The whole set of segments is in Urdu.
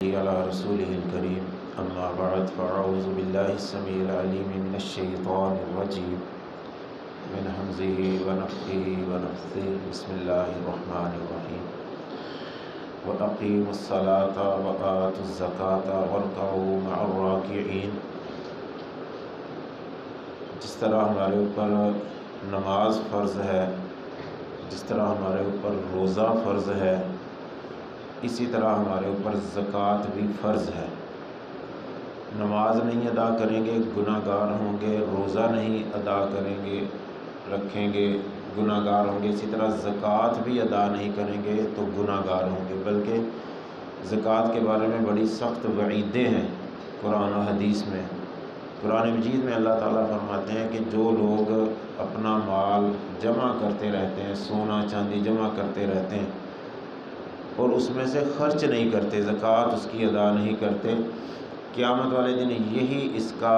على رسوله الكريم أما بعد فأعوذ بالله السميع العليم من الشيطان الرجيم من همزه ونفخه ونفثه بسم الله الرحمن الرحيم وأقيموا الصلاة وآتوا الزكاة واركعوا مع الراكعين۔ جس طرح ہمارے اوپر نماز فرض ہے، جس طرح ہمارے اوپر روزہ فرض ہے، اسی طرح ہمارے اوپر زکوٰۃ بھی فرض ہے۔ نماز نہیں ادا کریں گے گناہ گار ہوں گے، روزہ نہیں ادا کریں گے رکھیں گے گناہ گار ہوں گے، اسی طرح زکوٰۃ بھی ادا نہیں کریں گے تو گناہ گار ہوں گے۔ بلکہ زکوٰۃ کے بارے میں بڑی سخت وعیدیں ہیں قرآن و حدیث میں۔ قرآن مجید میں اللہ تعالیٰ فرماتے ہیں کہ جو لوگ اپنا مال جمع کرتے رہتے ہیں، سونا چاندی جمع کرتے رہتے ہیں اور اس میں سے خرچ نہیں کرتے، زکوٰۃ اس کی ادا نہیں کرتے، قیامت والے دن یہی اس کا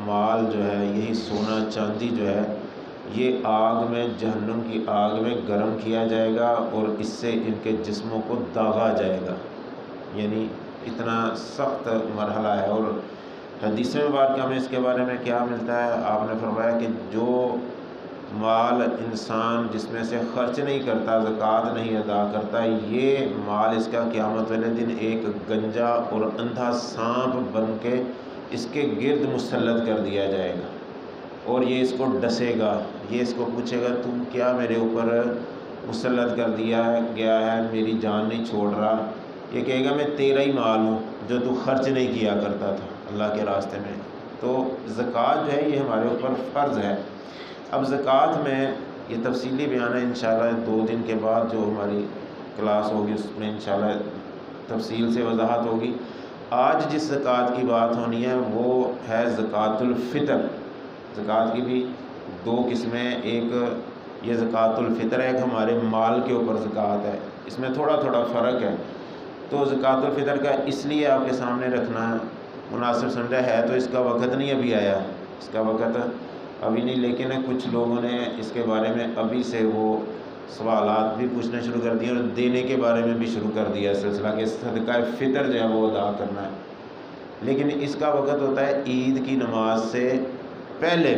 مال جو ہے، یہی سونا چاندی جو ہے، یہ آگ میں، جہنم کی آگ میں گرم کیا جائے گا اور اس سے ان کے جسموں کو داغا جائے گا۔ یعنی اتنا سخت مرحلہ ہے۔ اور حدیث مبارکہ میں اس کے بارے میں کیا ملتا ہے؟ آپ نے فرمایا کہ جو مال انسان جس میں سے خرچ نہیں کرتا، زکوٰۃ نہیں ادا کرتا، یہ مال اس کا قیامت والے دن ایک گنجا اور اندھا سانپ بن کے اس کے گرد مسلط کر دیا جائے گا اور یہ اس کو ڈسے گا، یہ اس کو پوچھے گا تم کیا میرے اوپر مسلط کر دیا گیا ہے، میری جان نہیں چھوڑ رہا۔ یہ کہے گا میں تیرا ہی مال ہوں جو تو خرچ نہیں کیا کرتا تھا اللہ کے راستے میں۔ تو زکوٰۃ جو ہے یہ ہمارے اوپر فرض ہے۔ اب زکوٰۃ میں یہ تفصیلی بیان ہے، انشاءاللہ 2 دن کے بعد جو ہماری کلاس ہوگی اس میں انشاءاللہ تفصیل سے وضاحت ہوگی۔ آج جس زکوٰۃ کی بات ہونی ہے وہ ہے زکوٰۃ الفطر۔ زکوٰۃ کی بھی 2 قسمیں، ایک یہ زکوٰۃ الفطر ہے، ایک ہمارے مال کے اوپر زکوٰۃ ہے، اس میں تھوڑا تھوڑا فرق ہے۔ تو زکوٰۃ الفطر کا اس لیے آپ کے سامنے رکھنا مناسب سمجھا ہے، تو اس کا وقت نہیں ابھی آیا، اس کا وقت ابھی نہیں، لیکن کچھ لوگوں نے اس کے بارے میں ابھی سے وہ سوالات بھی پوچھنا شروع کر دیے اور دینے کے بارے میں بھی شروع کر دیا سلسلہ کہ صدقہ فطر جو ہے وہ ادا کرنا ہے۔ لیکن اس کا وقت ہوتا ہے عید کی نماز سے پہلے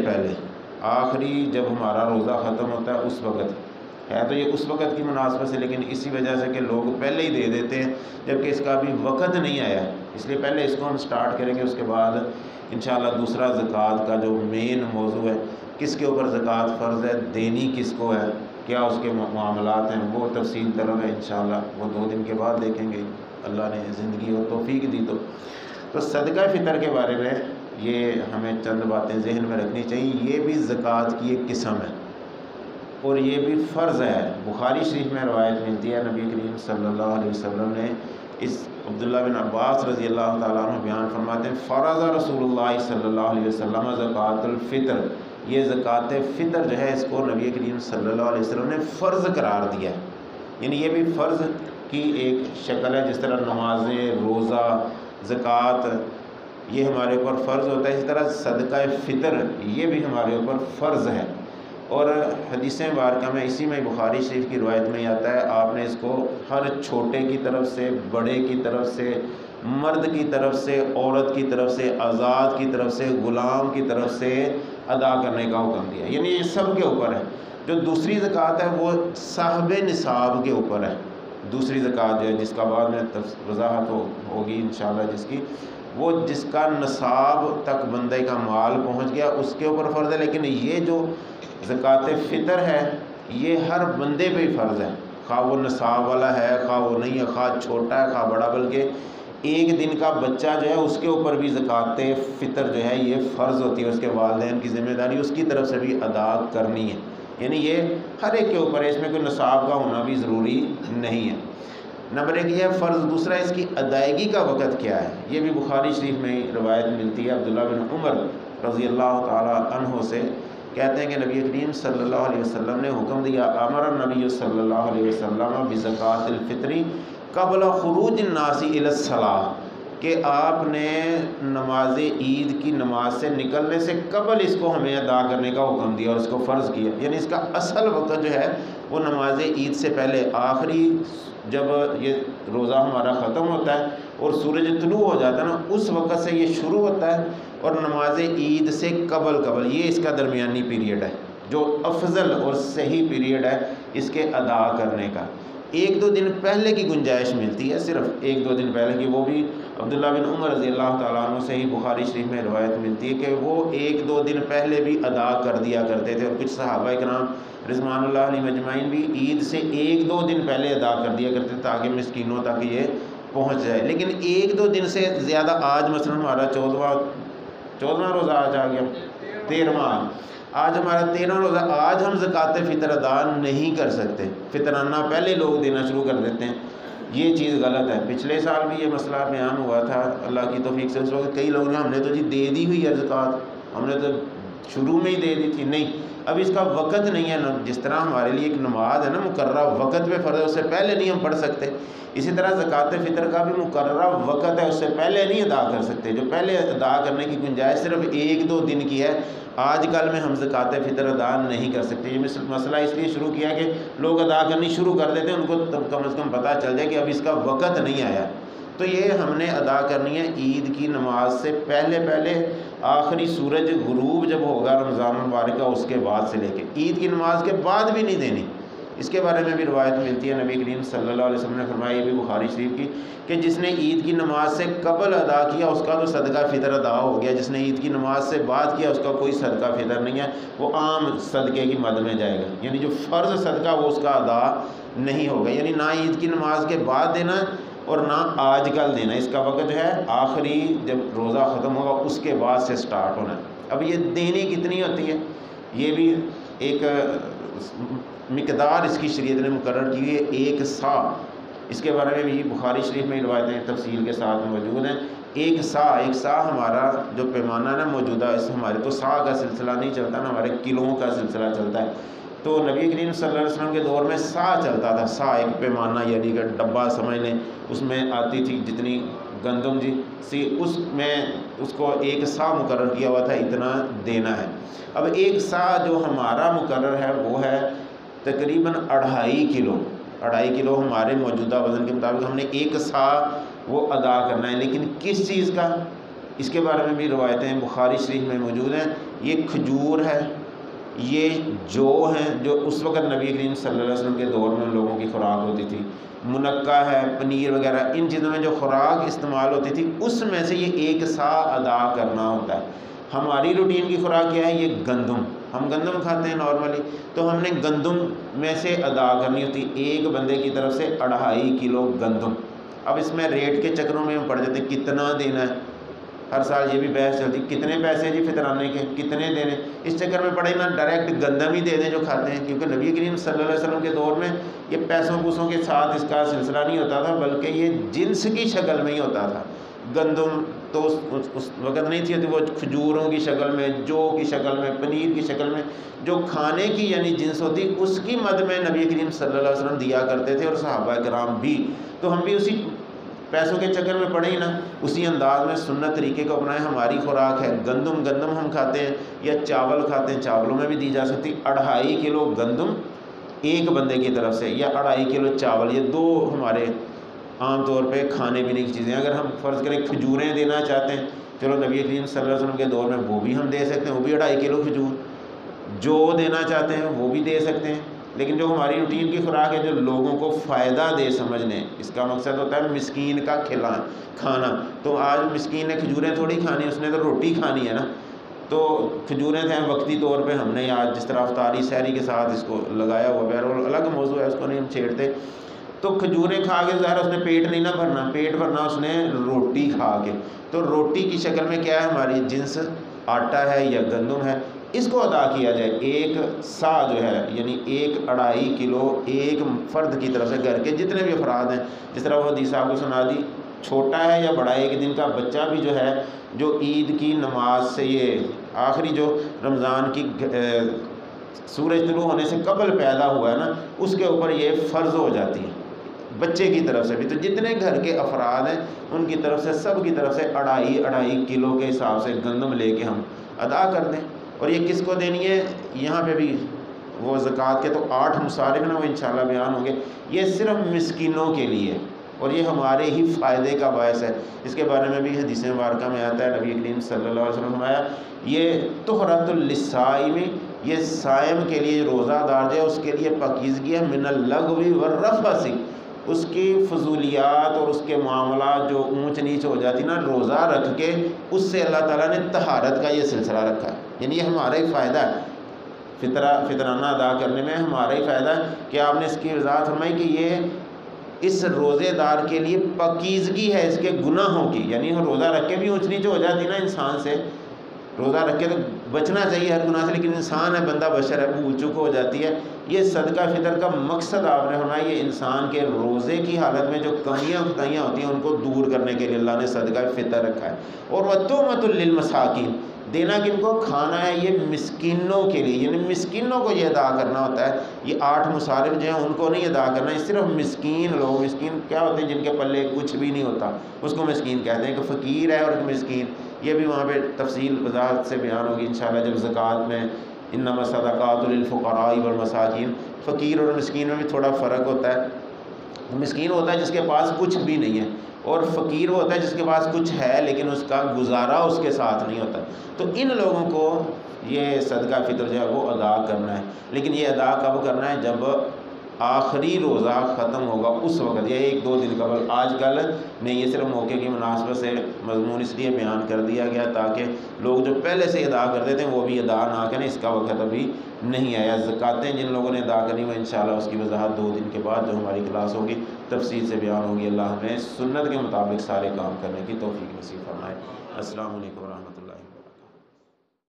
آخری جب ہمارا روزہ ختم ہوتا ہے اس وقت ہے، تو یہ اس وقت کی مناسبت سے، لیکن اسی وجہ سے کہ لوگ پہلے ہی دے دیتے ہیں جبکہ اس کا ابھی وقت نہیں آیا، اس لیے پہلے اس کو ہم سٹارٹ کریں گے، اس کے بعد انشاءاللہ دوسرا زکوٰۃ کا جو مین موضوع ہے، کس کے اوپر زکوٰۃ فرض ہے، دینی کس کو ہے، کیا اس کے معاملات ہیں، وہ تفصیل طلب ہے انشاءاللہ، وہ 2 دن کے بعد دیکھیں گے اللہ نے زندگی اور توفیق دی تو صدقہ فطر کے بارے میں یہ ہمیں چند باتیں ذہن میں رکھنی چاہیے۔ یہ بھی زکوٰۃ کی ایک قسم ہے اور یہ بھی فرض ہے۔ بخاری شریف میں روایت ملتی ہے، نبی کریم صلی اللہ علیہ وسلم نے اس عبداللہ بن عباس رضی اللہ تعالیٰ عنہ بیان فرماتے ہیں، فرض رسول اللہ صلی اللہ علیہ وسلم زکوٰۃ الفطر، یہ زکوٰۃ فطر جو ہے اس کو نبی کریم صلی اللہ علیہ وسلم نے فرض قرار دیا ہے۔ یعنی یہ بھی فرض کی ایک شکل ہے، جس طرح نمازیں، روزہ، زکوٰۃ یہ ہمارے اوپر فرض ہوتا ہے، اسی طرح صدقہ فطر یہ بھی ہمارے اوپر فرض ہے۔ اور حدیث مبارکہ میں اسی میں بخاری شریف کی روایت میں آتا ہے، آپ نے اس کو ہر چھوٹے کی طرف سے، بڑے کی طرف سے، مرد کی طرف سے، عورت کی طرف سے، آزاد کی طرف سے، غلام کی طرف سے ادا کرنے کا حکم دیا۔ یعنی یہ سب کے اوپر ہے۔ جو دوسری زکوٰۃ ہے وہ صاحب نصاب کے اوپر ہے، دوسری زکوٰۃ جو ہے جس کا بعد میں وضاحت ہوگی انشاءاللہ، جس کی وہ جس کا نصاب تک بندے کا مال پہنچ گیا اس کے اوپر فرض ہے۔ لیکن یہ جو زکوٰۃ فطر ہے یہ ہر بندے پہ ہی فرض ہے، خواہ وہ نصاب والا ہے، خواہ وہ نہیں ہے، خواہ چھوٹا ہے، خواہ بڑا، بلکہ 1 دن کا بچہ جو ہے اس کے اوپر بھی زکوٰۃ فطر جو ہے یہ فرض ہوتی ہے، اس کے والدین کی ذمہ داری اس کی طرف سے بھی ادا کرنی ہے۔ یعنی یہ ہر ایک کے اوپر ہے، اس میں کوئی نصاب کا ہونا بھی ضروری نہیں ہے۔ نمبر 1 یہ ہے فرض۔ دوسرا اس کی ادائیگی کا وقت کیا ہے، یہ بھی بخاری شریف میں روایت ملتی ہے، عبداللہ بن عمر رضی اللہ تعالی عنہ سے کہتے ہیں کہ نبی کریم صلی اللہ علیہ وسلم نے حکم دیا، امر النبی صلی اللہ علیہ وسلم بزکوٰۃ الفطر قبل خروج الناس الی الصلاۃ، کہ آپ نے نماز عید کی نماز سے نکلنے سے قبل اس کو ہمیں ادا کرنے کا حکم دیا اور اس کو فرض کیا۔ یعنی اس کا اصل وقت جو ہے وہ نماز عید سے پہلے، آخری جب یہ روزہ ہمارا ختم ہوتا ہے اور سورج طلوع ہو جاتا ہے نا اس وقت سے یہ شروع ہوتا ہے، اور نماز عید سے قبل یہ اس کا درمیانی پیریڈ ہے جو افضل اور صحیح پیریڈ ہے اس کے ادا کرنے کا۔ ایک دو دن پہلے کی گنجائش ملتی ہے، صرف ایک دو دن پہلے کی، وہ بھی عبداللہ بن عمر رضی اللہ تعالیٰ عنہ سے ہی بخاری شریف میں روایت ملتی ہے کہ وہ ایک دو دن پہلے بھی ادا کر دیا کرتے تھے، اور کچھ صحابہ کرام رضوان اللہ علیہ مجمعین بھی عید سے ایک دو دن پہلے ادا کر دیا کرتے تاکہ مسکینوں تک یہ پہنچ جائے۔ لیکن ایک دو دن سے زیادہ، آج مثلا ہمارا 14واں روزہ آج آ گیا، 13واں، آج ہمارا 13واں روزہ، آج ہم زکوٰۃ فطر ادا نہیں کر سکتے، فطرانہ پہلے لوگ دینا شروع کر دیتے ہیں، یہ چیز غلط ہے۔ پچھلے سال بھی یہ مسئلہ بیان ہوا تھا اللہ کی توفیق سے، اس وقت کئی لوگوں نے ہم نے تو جی دے دی ہوئی ہے زکوٰۃ، ہم نے تو شروع میں ہی دے دی تھی، نہیں، اب اس کا وقت نہیں ہے، جس طرح ہمارے لیے ایک نماز ہے نا مقررہ وقت پہ فرض ہے، اس سے پہلے نہیں ہم پڑھ سکتے، اسی طرح زکوٰۃ فطر کا بھی مقررہ وقت ہے، اس سے پہلے نہیں ادا کر سکتے، جو پہلے ادا کرنے کی گنجائش صرف ایک دو دن کی ہے، آج کل میں ہم زکوٰۃ فطر ادا نہیں کر سکتے۔ یہ مسئلہ اس لیے شروع کیا کہ لوگ ادا کرنی شروع کر دیتے ہیں، ان کو کم از کم پتہ چل جائے کہ اب اس کا وقت نہیں آیا، تو یہ ہم نے ادا کرنی ہے عید کی نماز سے پہلے آخری سورج غروب جب ہوگا رمضان المبارک کا، اس کے بعد سے لے کے عید کی نماز کے بعد بھی نہیں دینی۔ اس کے بارے میں بھی روایت ملتی ہے، نبی کریم صلی اللہ علیہ وسلم نے فرمایا، یہ بھی بخاری شریف کی، کہ جس نے عید کی نماز سے قبل ادا کیا اس کا تو صدقہ فطر ادا ہو گیا، جس نے عید کی نماز سے بعد کیا اس کا کوئی صدقہ فطر نہیں ہے، وہ عام صدقے کی مد میں جائے گا، یعنی جو فرض صدقہ وہ اس کا ادا نہیں ہوگا، یعنی نہ عید کی نماز کے بعد دینا اور نہ آج کل دینا، اس کا وقت جو ہے آخری جب روزہ ختم ہوگا اس کے بعد سے سٹارٹ ہونا ہے۔ اب یہ دینی کتنی ہوتی ہے، یہ بھی ایک مقدار اس کی شریعت نے مقرر کی ہے، ایک سا، اس کے بارے میں بھی بخاری شریف میں روایتیں تفصیل کے ساتھ موجود ہیں۔ ایک سا ہمارا جو پیمانہ نا موجودہ، اس ہمارے تو سا کا سلسلہ نہیں چلتا نا، ہمارے کلوؤں کا سلسلہ چلتا ہے، تو نبی کریم صلی اللہ علیہ وسلم کے دور میں سا چلتا تھا، سا ایک پیمانہ، یعنی کہ ڈبہ سمجھ لیں، اس میں آتی تھی جتنی گندم اس میں اس کو ایک سا مقرر کیا ہوا تھا، اتنا دینا ہے۔ اب ایک سا جو ہمارا مقرر ہے وہ ہے تقریباً 2.5 کلو ہمارے موجودہ وزن کے مطابق ہم نے ایک سا وہ ادا کرنا ہے، لیکن کس چیز کا، اس کے بارے میں بھی روایتیں بخاری شریف میں موجود ہیں۔ یہ کھجور ہے، یہ جو ہیں جو اس وقت نبی کریم صلی اللہ علیہ وسلم کے دور میں لوگوں کی خوراک ہوتی تھی، منقع ہے، پنیر وغیرہ، ان چیزوں میں جو خوراک استعمال ہوتی تھی اس میں سے یہ ایک سا ادا کرنا ہوتا ہے۔ ہماری روٹین کی خوراک کیا ہے، یہ گندم، ہم گندم کھاتے ہیں نارملی، تو ہم نے گندم میں سے ادا کرنی ہوتی ایک بندے کی طرف سے 2.5 کلو گندم۔ اب اس میں ریٹ کے چکروں میں ہم پڑ جاتے ہیں کتنا دینا ہے، ہر سال یہ بھی بحث چلتی کتنے پیسے جی فطرانے کے کتنے دینے، اس چکر میں پڑے نا ڈائریکٹ گندم ہی دے دیں جو کھاتے ہیں، کیونکہ نبی کریم صلی اللہ علیہ وسلم کے دور میں یہ پیسوں پوسوں کے ساتھ اس کا سلسلہ نہیں ہوتا تھا، بلکہ یہ جنس کی شکل میں ہی ہوتا تھا۔ گندم تو اس وقت نہیں تھی، وہ کھجوروں کی شکل میں، جو کی شکل میں، پنیر کی شکل میں، جو کھانے کی یعنی جنس ہوتی اس کی مد میں نبی کریم صلی اللہ علیہ وسلم دیا کرتے تھے، اور صحابہ کرام بھی، تو ہم بھی اسی پیسوں کے چکر میں پڑے ہی نا، اسی انداز میں سنت طریقے کو اپنائیں۔ ہماری خوراک ہے گندم ہم کھاتے ہیں یا چاول کھاتے ہیں، چاولوں میں بھی دی جا سکتی، 2.5 کلو گندم ایک بندے کی طرف سے، یا 2.5 کلو چاول، یہ دو ہمارے عام طور پہ کھانے پینے کی چیزیں۔ اگر ہم فرض کریں کھجوریں دینا چاہتے ہیں، چلو نبی کریم صلی اللہ علیہ وسلم کے دور میں وہ بھی ہم دے سکتے ہیں، وہ بھی 2.5 کلو کھجور، جو دینا چاہتے ہیں وہ بھی دے سکتے ہیں، لیکن جو ہماری روٹین کی خوراک ہے جو لوگوں کو فائدہ دے سمجھنے، اس کا مقصد ہوتا ہے مسکین کا کھانا، تو آج مسکین نے کھجوریں تھوڑی کھانی، اس نے تو روٹی کھانی ہے نا، تو کھجوریں تھے وقتی طور پہ ہم نے آج جس طرح افطاری سحری کے ساتھ اس کو لگایا ہوا، بہرحال الگ موضوع ہے، اس کو نہیں ہم چھیڑتے، تو کھجوریں کھا کے ظاہر اس نے پیٹ نہیں نہ بھرنا، پیٹ بھرنا اس نے روٹی کھا کے، تو روٹی کی شکل میں کیا ہے ہماری جنس، آٹا ہے یا گندم ہے، اس کو ادا کیا جائے۔ ایک سا جو ہے یعنی 2.5 کلو ایک فرد کی طرف سے، گھر کے جتنے بھی افراد ہیں، جس طرح وہ حدیث آپ کو سنا دی، چھوٹا ہے یا بڑا ہے، 1 دن کا بچہ بھی جو ہے جو عید کی نماز سے، یہ آخری جو رمضان کی سورج طلوع ہونے سے قبل پیدا ہوا ہے نا، اس کے اوپر یہ فرض ہو جاتی ہے بچے کی طرف سے بھی، تو جتنے گھر کے افراد ہیں ان کی طرف سے، سب کی طرف سے 2.5 کلو کے حساب سے گندم لے کے ہم ادا کر دیں۔ اور یہ کس کو دینی ہے، یہاں پہ بھی وہ زکوٰۃ کے تو 8 مصارف ہیں نا، وہ انشاءاللہ بیان ہوں گے، یہ صرف مسکینوں کے لیے، اور یہ ہمارے ہی فائدے کا باعث ہے۔ اس کے بارے میں بھی حدیث مبارکہ میں آتا ہے، نبی کریم صلی اللہ علیہ وسلم نے فرمایا یہ طہرۃ للصائم، یہ صائم کے لیے روزہ دار جو ہے اس کے لیے پاکیزگی ہے، من اللغو والرفث، اس کی فضولیات اور اس کے معاملات جو اونچ نیچ ہو جاتی نا روزہ رکھ کے، اس سے اللہ تعالیٰ نے طہارت کا یہ سلسلہ رکھا ہے۔ یعنی یہ ہمارا ہی فائدہ ہے، فطرانہ ادا کرنے میں ہمارا ہی فائدہ ہے کہ آپ نے اس کی وضاحت فرمائی کہ یہ اس روزے دار کے لیے پاکیزگی ہے اس کے گناہوں کی۔ یعنی روزہ رکھ کے بھی اونچ نیچ ہو جاتی نا انسان سے، روزہ رکھ کے تو بچنا چاہیے ہر گناہ سے، لیکن انسان ہے، بندہ بشر ہے، بھول چوک ہو جاتی ہے۔ یہ صدقہ فطر کا مقصد آپ نے فرمایا یہ انسان کے روزے کی حالت میں جو کمیاں کوتاہیاں ہوتی ہیں ان کو دور کرنے کے لیے اللہ نے صدقہ فطر رکھا ہے۔ اور وَتُومَةٌ لِّلْمَسَاکِینِ، دینا کن کو؟ کھانا ہے یہ مسکینوں کے لیے، یعنی مسکینوں کو یہ ادا کرنا ہوتا ہے۔ یہ 8 مصارف جو ہیں ان کو نہیں ادا کرنا، یہ صرف مسکین لوگ۔ مسکین کیا ہوتے ہیں؟ جن کے پلے کچھ بھی نہیں ہوتا، اس کو مسکین کہتے ہیں۔ کہ فقیر ہے اور مسکین، یہ بھی وہاں پہ تفصیل وضاحت سے بیان ہوگی انشاءاللہ جب زکوٰۃ میں انما الصدقات للفقراء والمساکین، فقیر اور مسکین میں بھی تھوڑا فرق ہوتا ہے۔ مسکین ہوتا ہے جس کے پاس کچھ بھی نہیں ہے، اور فقیر وہ ہوتا ہے جس کے پاس کچھ ہے لیکن اس کا گزارا اس کے ساتھ نہیں ہوتا۔ تو ان لوگوں کو یہ صدقہ فطر جو ہے وہ ادا کرنا ہے، لیکن یہ ادا کب کرنا ہے؟ جب آخری روزہ ختم ہوگا اس وقت، یا 1-2 دن قبل۔ آج کل نہیں، یہ صرف موقع کی مناسبت سے مضمون اس لیے بیان کر دیا گیا تاکہ لوگ جو پہلے سے ادا کر دیتے ہیں وہ بھی ادا نہ کریں، اس کا وقت ابھی نہیں آیا۔ زکاتیں جن لوگوں نے ادا کرنی وہ انشاءاللہ اس کی وضاحت 2 دن کے بعد جو ہماری کلاس ہوگی تفصیل سے بیان ہوگی۔ اللہ ہمیں سنت کے مطابق سارے کام کرنے کی توفیق نصیب فرمائے۔ السلام علیکم ورحمۃ اللہ۔